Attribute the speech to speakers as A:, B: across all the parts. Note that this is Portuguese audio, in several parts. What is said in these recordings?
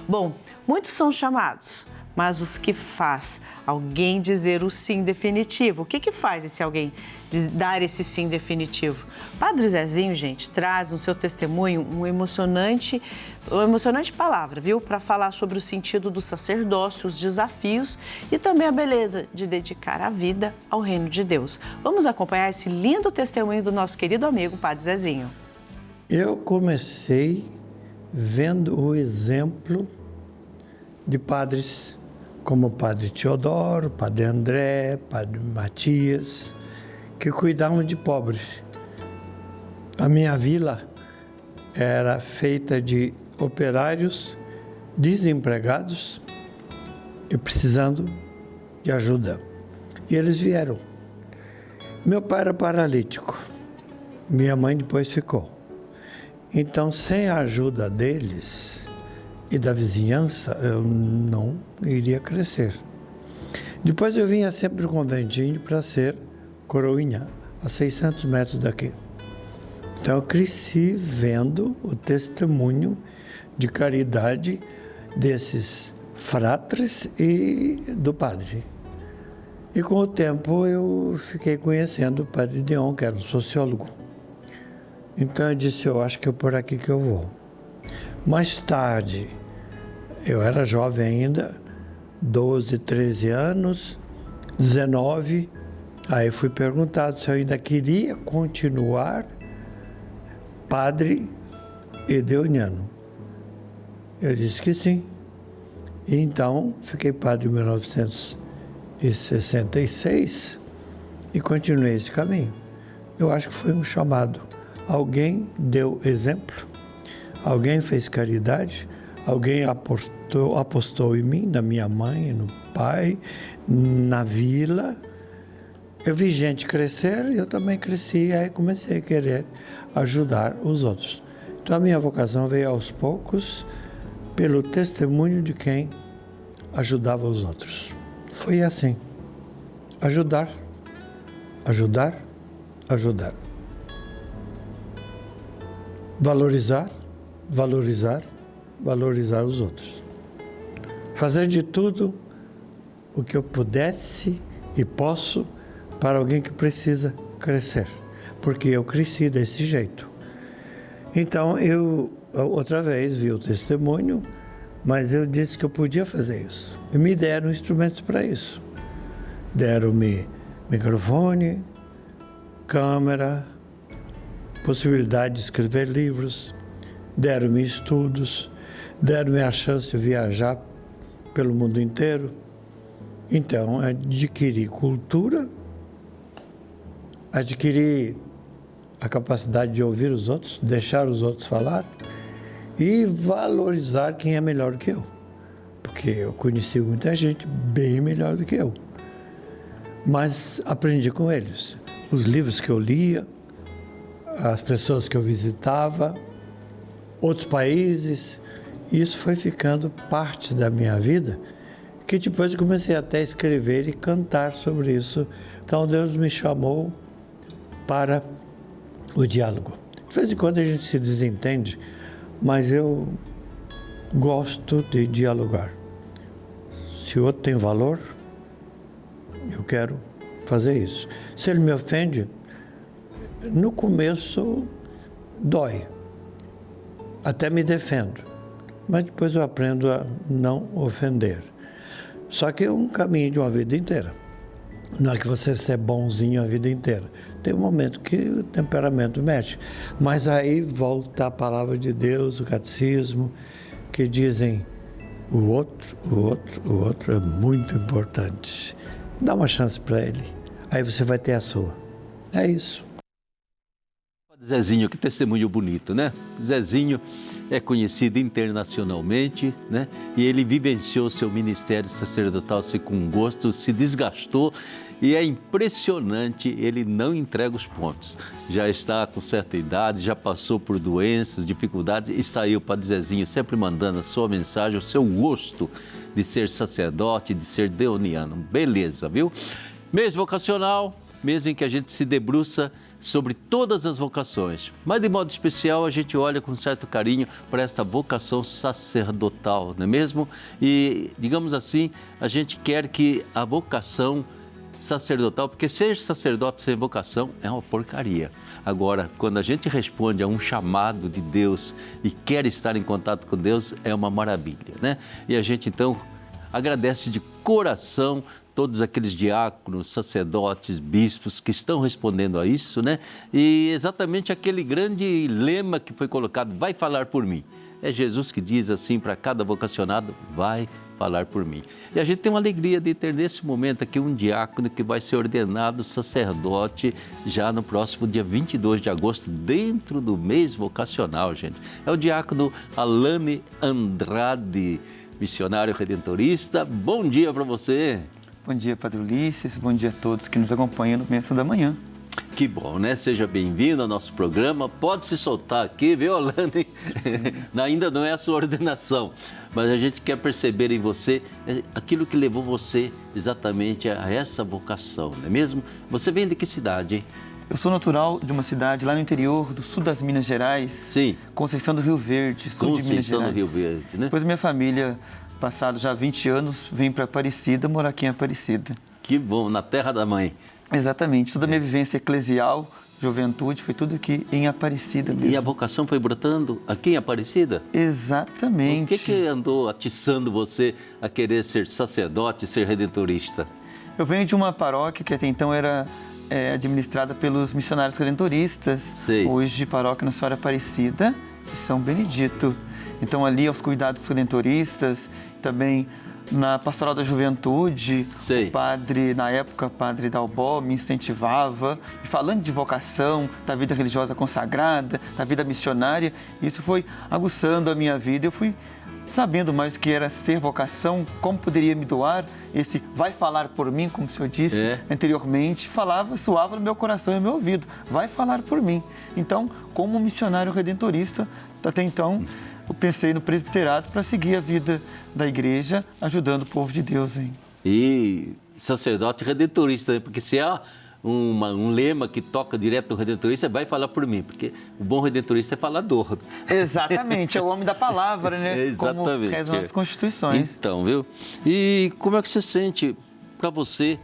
A: Bom, muitos são chamados, mas os que faz alguém dizer o sim definitivo. O que faz esse alguém dar esse sim definitivo? Padre Zezinho, gente, traz no seu testemunho uma emocionante palavra, viu? Para falar sobre o sentido do sacerdócio, os desafios e também a beleza de dedicar a vida ao reino de Deus. Vamos acompanhar esse lindo testemunho do nosso querido amigo Padre Zezinho.
B: Eu comecei vendo o exemplo de padres como o Padre Teodoro, Padre André, Padre Matias, que cuidavam de pobres. A minha vila era feita de operários desempregados e precisando de ajuda. E eles vieram. Meu pai era paralítico, minha mãe depois ficou. Então, sem a ajuda deles e da vizinhança, eu não iria crescer. Depois eu vinha sempre no conventinho para ser coroinha, a 600 metros daqui. Então eu cresci vendo o testemunho de caridade desses fratres e do padre. E com o tempo eu fiquei conhecendo o Padre Dion, que era um sociólogo. Então eu disse, eu acho que é por aqui que eu vou. Mais tarde, eu era jovem ainda, 12, 13 anos, 19, aí fui perguntado se eu ainda queria continuar padre edeoniano. Eu disse que sim. E então, fiquei padre em 1966 e continuei esse caminho. Eu acho que foi um chamado. Alguém deu exemplo, alguém fez caridade, alguém apostou em mim, na minha mãe, no pai, na vila. Eu vi gente crescer e eu também cresci, aí comecei a querer ajudar os outros. Então a minha vocação veio aos poucos pelo testemunho de quem ajudava os outros. Foi assim, ajudar, ajudar, ajudar. Valorizar, valorizar, valorizar os outros. Fazer de tudo o que eu pudesse e posso para alguém que precisa crescer, porque eu cresci desse jeito. Então eu, outra vez, vi o testemunho, mas eu disse que eu podia fazer isso. E me deram instrumentos para isso. Deram-me microfone, câmera, possibilidade de escrever livros, deram-me estudos, deram-me a chance de viajar pelo mundo inteiro. Então, adquiri cultura, adquiri a capacidade de ouvir os outros, deixar os outros falar e valorizar quem é melhor do que eu. Porque eu conheci muita gente bem melhor do que eu. Mas aprendi com eles. Os livros que eu lia, as pessoas que eu visitava, outros países, e isso foi ficando parte da minha vida, que depois eu comecei até a escrever e cantar sobre isso. Então Deus me chamou para o diálogo. De vez em quando a gente se desentende, mas eu gosto de dialogar. Se o outro tem valor, eu quero fazer isso. Se ele me ofende, no começo dói, até me defendo, mas depois eu aprendo a não ofender. Só que é um caminho de uma vida inteira. Não é que você seja bonzinho a vida inteira. Tem um momento que o temperamento mexe. Mas aí volta a palavra de Deus, o catecismo, que dizem o outro é muito importante. Dá uma chance para ele, aí você vai ter a sua. É isso.
C: Zezinho, que testemunho bonito, né? Zezinho é conhecido internacionalmente, né? E ele vivenciou seu ministério sacerdotal com gosto, se desgastou e é impressionante, ele não entrega os pontos. Já está com certa idade, já passou por doenças, dificuldades, e está aí o Padre Zezinho sempre mandando a sua mensagem, o seu gosto de ser sacerdote, de ser deoniano. Beleza, viu? Mês vocacional, mês em que a gente se debruça sobre todas as vocações. Mas, de modo especial, a gente olha com certo carinho para esta vocação sacerdotal, não é mesmo? E, digamos assim, a gente quer que a vocação sacerdotal, porque ser sacerdote sem vocação é uma porcaria. Agora, quando a gente responde a um chamado de Deus e quer estar em contato com Deus, é uma maravilha, né? E a gente, então, agradece de coração todos aqueles diáconos, sacerdotes, bispos que estão respondendo a isso, né? E exatamente aquele grande lema que foi colocado, vai falar por mim. É Jesus que diz assim para cada vocacionado, vai falar por mim. E a gente tem uma alegria de ter nesse momento aqui um diácono que vai ser ordenado sacerdote já no próximo dia 22 de agosto, dentro do mês vocacional, gente. É o diácono Alane Andrade, missionário redentorista. Bom dia para você.
D: Bom dia, Padre Ulisses. Bom dia a todos que nos acompanham no Bênção da Manhã.
C: Que bom, né? Seja bem-vindo ao nosso programa. Pode se soltar aqui, viu, Alane? Ainda não é a sua ordenação, mas a gente quer perceber em você aquilo que levou você exatamente a essa vocação, não é mesmo? Você vem de que cidade, hein?
D: Eu sou natural de uma cidade lá no interior, do sul das Minas Gerais.
C: Sim.
D: Conceição do Rio Verde, sul de Minas Gerais.
C: Conceição do Rio Verde, né?
D: Depois minha família, passado já 20 anos, vem para Aparecida, morar aqui em Aparecida.
C: Que bom, na terra da mãe.
D: Exatamente. Toda a minha vivência eclesial, juventude, foi tudo aqui em Aparecida mesmo.
C: E a vocação foi brotando aqui em Aparecida?
D: Exatamente.
C: O que andou atiçando você a querer ser sacerdote, ser redentorista?
D: Eu venho de uma paróquia que até então era administrada pelos missionários redentoristas.
C: Sei.
D: Hoje, paróquia Nossa Senhora Aparecida e São Benedito. Então, ali aos cuidados redentoristas, também na Pastoral da Juventude,
C: Sei.
D: o padre, na época, padre Dalbó, me incentivava, falando de vocação, da vida religiosa consagrada, da vida missionária. Isso foi aguçando a minha vida. Eu fui sabendo mais o que era ser vocação, como poderia me doar, esse vai falar por mim, como o senhor disse anteriormente, soava no meu coração e no meu ouvido, vai falar por mim. Então, como missionário redentorista, até então, eu pensei no presbiterato para seguir a vida da igreja, ajudando o povo de Deus. Hein?
C: E sacerdote redentorista, né? Porque se há um lema que toca direto do redentorista, vai falar por mim, porque o bom redentorista é falador.
D: Exatamente, é o homem da palavra, né?
C: Exatamente.
D: Como as nossas constituições.
C: Então, viu? E como é que você sente, para você,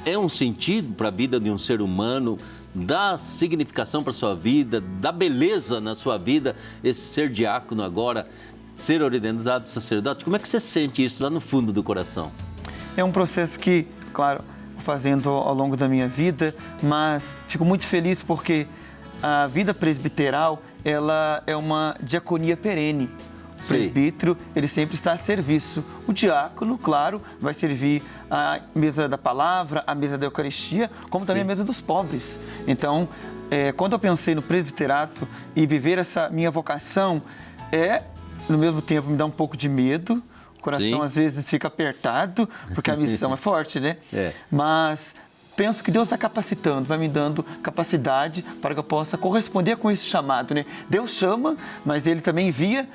C: é um sentido para a vida de um ser humano, dá significação para a sua vida, dá beleza na sua vida, esse ser diácono agora, ser ordenado sacerdote? Como é que você sente isso lá no fundo do coração?
D: É um processo que, claro, fazendo ao longo da minha vida, mas fico muito feliz porque a vida presbiteral, ela é uma diaconia perene. O presbítero, ele sempre está a serviço. O diácono, claro, vai servir a mesa da palavra, a mesa da Eucaristia, como também a mesa dos pobres. Então, quando eu pensei no presbiterato e viver essa minha vocação, no mesmo tempo, me dá um pouco de medo. O coração, às vezes, fica apertado, porque a missão é forte, né? Mas penso que Deus vai capacitando, vai me dando capacidade para que eu possa corresponder com esse chamado, né? Deus chama, mas Ele também envia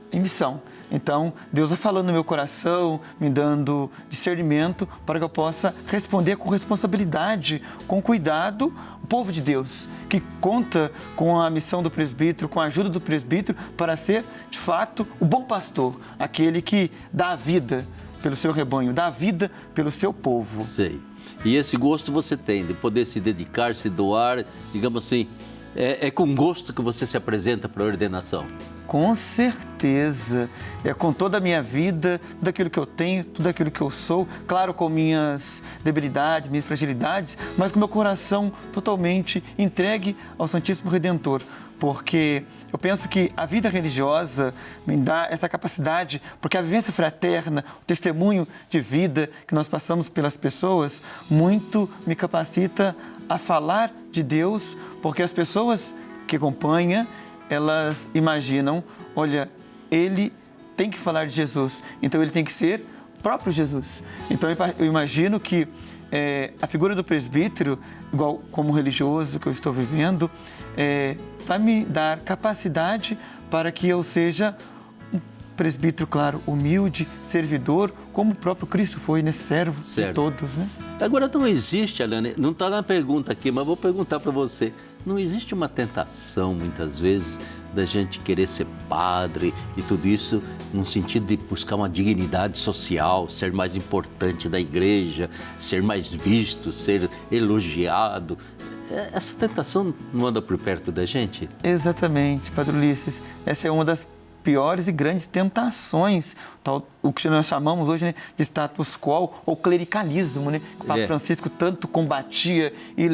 D: em missão. Então, Deus vai falando no meu coração, me dando discernimento para que eu possa responder com responsabilidade, com cuidado, o povo de Deus, que conta com a missão do presbítero, com a ajuda do presbítero, para ser, de fato, o bom pastor, aquele que dá a vida pelo seu rebanho, dá a vida pelo seu povo.
C: Sei. E esse gosto você tem de poder se dedicar, se doar, digamos assim, é com gosto que você se apresenta para a ordenação?
D: Com certeza, é com toda a minha vida, tudo aquilo que eu tenho, tudo aquilo que eu sou, claro, com minhas debilidades, minhas fragilidades, mas com meu coração totalmente entregue ao Santíssimo Redentor, porque eu penso que a vida religiosa me dá essa capacidade, porque a vivência fraterna, o testemunho de vida que nós passamos pelas pessoas, muito me capacita a falar de Deus, porque as pessoas que acompanham, elas imaginam, olha, ele tem que falar de Jesus, então ele tem que ser o próprio Jesus. Então eu imagino que a figura do presbítero, igual como religioso que eu estou vivendo, vai me dar capacidade para que eu seja presbítero, claro, humilde, servidor, como o próprio Cristo foi, né? Servo de todos, né?
C: Agora, não existe, Alane, não está na pergunta aqui, mas vou perguntar para você. Não existe uma tentação, muitas vezes, da gente querer ser padre e tudo isso no sentido de buscar uma dignidade social, ser mais importante da igreja, ser mais visto, ser elogiado? Essa tentação não anda por perto da gente?
D: Exatamente, Padre Ulisses. Essa é uma das piores e grandes tentações, o que nós chamamos hoje, né, de status quo ou clericalismo, né? O Papa Francisco tanto combatia e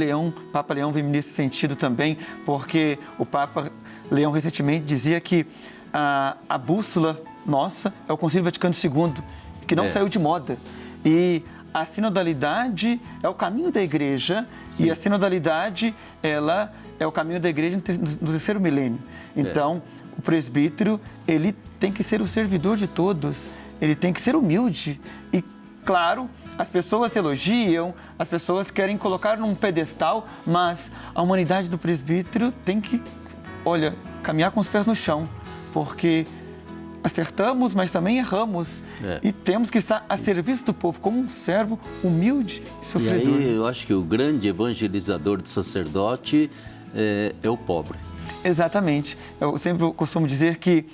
D: Papa Leão vem nesse sentido também, porque o Papa Leão recentemente dizia que a bússola nossa é o Concílio Vaticano II, que não saiu de moda. E a sinodalidade é o caminho da igreja. Sim. E a sinodalidade, ela é o caminho da igreja no terceiro milênio. Então, o presbítero, ele tem que ser o servidor de todos, ele tem que ser humilde. E, claro, as pessoas elogiam, as pessoas querem colocar num pedestal, mas a humanidade do presbítero tem que, caminhar com os pés no chão, porque acertamos, mas também erramos. E temos que estar a serviço do povo, como um servo humilde e sofredor.
C: E aí, eu acho que o grande evangelizador do sacerdote é o pobre.
D: Exatamente. Eu sempre costumo dizer que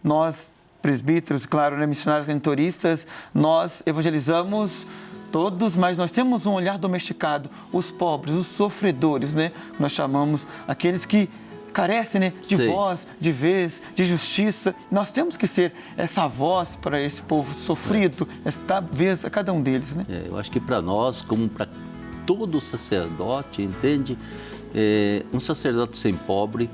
D: nós, presbíteros, claro, né, missionários redentoristas, nós evangelizamos todos, mas nós temos um olhar domesticado, os pobres, os sofredores, né? Nós chamamos aqueles que carecem, né, de voz, de vez, de justiça. Nós temos que ser essa voz para esse povo sofrido, esta vez a cada um deles, né?
C: Eu acho que para nós, como para todo sacerdote, entende? Um sacerdote sem pobre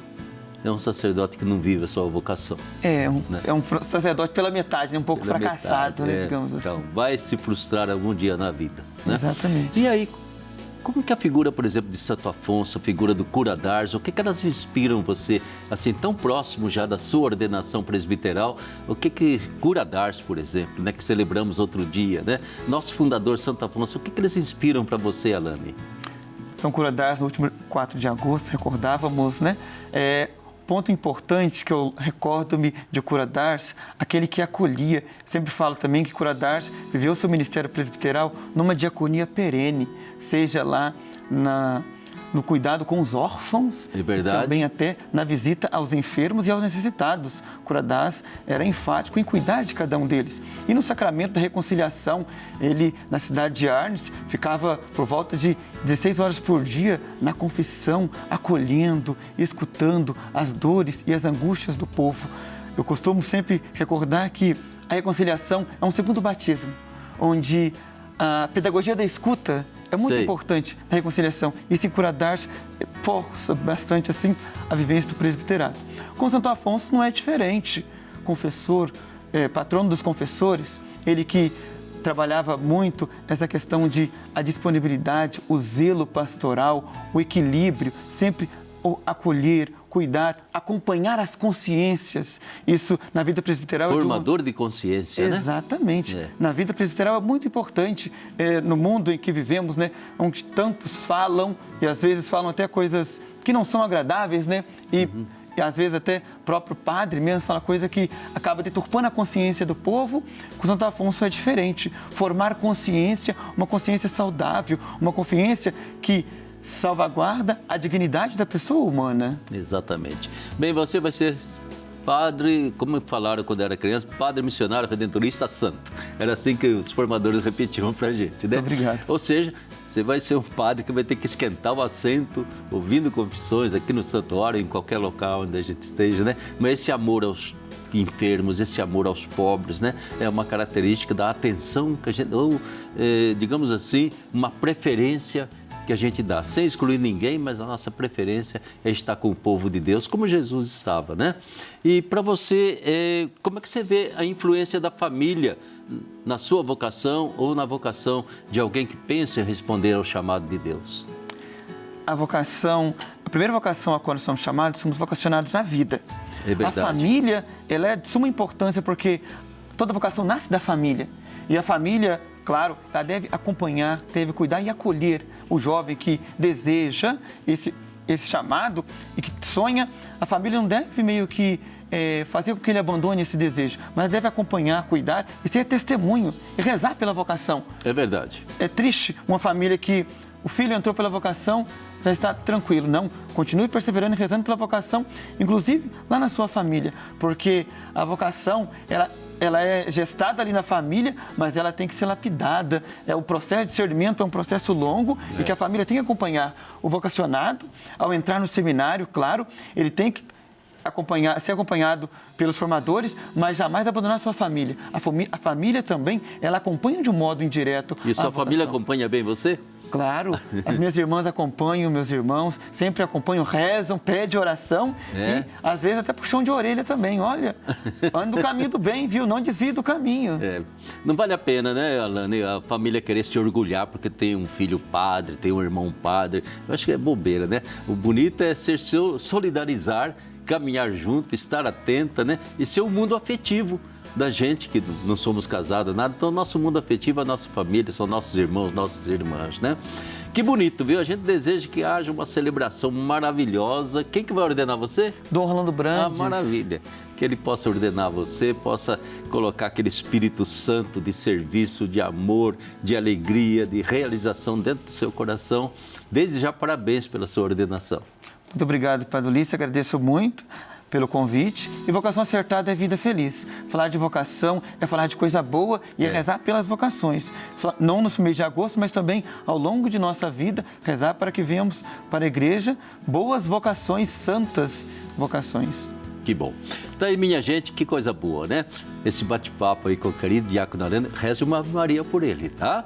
C: é um sacerdote que não vive a sua vocação.
D: É um sacerdote pela metade, né? Um pouco pela fracassado,
C: metade,
D: né? Digamos assim.
C: Então, vai se frustrar algum dia na vida, né?
D: Exatamente.
C: E aí, como que a figura, por exemplo, de Santo Afonso, a figura do Cura d'Ars, o que elas inspiram você, assim, tão próximo já da sua ordenação presbiteral? O que Cura d'Ars, por exemplo, né, que celebramos outro dia, né? Nosso fundador, Santo Afonso, o que eles inspiram para você, Alane?
D: São Cura d'Ars, no último 4 de agosto, recordávamos, né? Ponto importante que eu recordo-me de Cura d'Ars, aquele que acolhia. Sempre falo também que Cura d'Ars viveu seu ministério presbiteral numa diaconia perene, seja lá no cuidado com os órfãos,
C: é verdade.
D: Também até na visita aos enfermos e aos necessitados. Cura d'Ars era enfático em cuidar de cada um deles. E no sacramento da reconciliação, ele, na cidade de Arnes, ficava por volta de 16 horas por dia na confissão, acolhendo e escutando as dores e as angústias do povo. Eu costumo sempre recordar que a reconciliação é um segundo batismo, onde a pedagogia da escuta é muito importante na reconciliação. E se Cura d'Ars força bastante assim a vivência do presbiterato. Com Santo Afonso não é diferente. Confessor, patrono dos confessores, ele que trabalhava muito essa questão de a disponibilidade, o zelo pastoral, o equilíbrio, sempre acolher, cuidar, acompanhar as consciências. Isso na vida presbiteral
C: formador de consciência, né?
D: Exatamente. Na vida presbiteral é muito importante, no mundo em que vivemos, né? Onde tantos falam e às vezes falam até coisas que não são agradáveis, né? E às vezes até o próprio padre mesmo fala coisa que acaba deturpando a consciência do povo. Com Santo Afonso é diferente. Formar consciência, uma consciência saudável, uma consciência que salvaguarda a dignidade da pessoa humana.
C: Exatamente. Bem, você vai ser padre, como falaram quando era criança, padre missionário redentorista santo. Era assim que os formadores repetiam pra gente, né?
D: Obrigado.
C: Ou seja, você vai ser um padre que vai ter que esquentar o assento, ouvindo confissões aqui no santuário, em qualquer local onde a gente esteja, né? Mas esse amor aos enfermos, esse amor aos pobres, né? É uma característica da atenção que a gente, ou digamos assim, uma preferência que a gente dá, sem excluir ninguém, mas a nossa preferência é estar com o povo de Deus, como Jesus estava, né? E para você, como é que você vê a influência da família na sua vocação ou na vocação de alguém que pensa em responder ao chamado de Deus?
D: A primeira vocação a qual nós somos chamados, somos vocacionados à vida.
C: É verdade.
D: A família, ela é de suma importância porque toda vocação nasce da família. E a família, claro, ela deve acompanhar, deve cuidar e acolher o jovem que deseja esse chamado e que sonha. A família não deve meio que fazer com que ele abandone esse desejo, mas deve acompanhar, cuidar e ser testemunho e rezar pela vocação.
C: É verdade.
D: É triste uma família que o filho entrou pela vocação, já está tranquilo. Não, continue perseverando e rezando pela vocação, inclusive lá na sua família, porque a vocação, ela é gestada ali na família, mas ela tem que ser lapidada. O processo de discernimento é um processo longo e que a família tem que acompanhar. O vocacionado, ao entrar no seminário, claro, ele tem que ser acompanhado pelos formadores, mas jamais abandonar a sua família. A família também, ela acompanha de um modo indireto.
C: E sua família acompanha bem você?
D: Claro, as minhas irmãs acompanham, meus irmãos sempre acompanham, rezam, pedem oração e às vezes até puxão de orelha também. Olha, anda no caminho do bem, viu? Não desvie do caminho.
C: Não vale a pena, né, Alane, a família querer se orgulhar porque tem um filho padre, tem um irmão padre. Eu acho que é bobeira, né? O bonito é solidarizar, caminhar junto, estar atenta, né? E ser um mundo afetivo da gente que não somos casados, nada. Então, nosso mundo afetivo é a nossa família, são nossos irmãos, nossas irmãs, né? Que bonito, viu? A gente deseja que haja uma celebração maravilhosa. Quem que vai ordenar você?
D: Dom Rolando Brandes.
C: Maravilha. Que ele possa ordenar você, possa colocar aquele Espírito Santo de serviço, de amor, de alegria, de realização dentro do seu coração. Desde já, parabéns pela sua ordenação.
D: Muito obrigado, Padre Ulisses. Agradeço muito pelo convite. E vocação acertada é vida feliz. Falar de vocação é falar de coisa boa e é rezar pelas vocações. Não no mês de agosto, mas também ao longo de nossa vida, rezar para que venhamos para a igreja boas vocações, santas vocações.
C: Que bom. Tá aí, minha gente, que coisa boa, né? Esse bate-papo aí com o querido Diácono Arana, reze uma Ave Maria por ele, tá?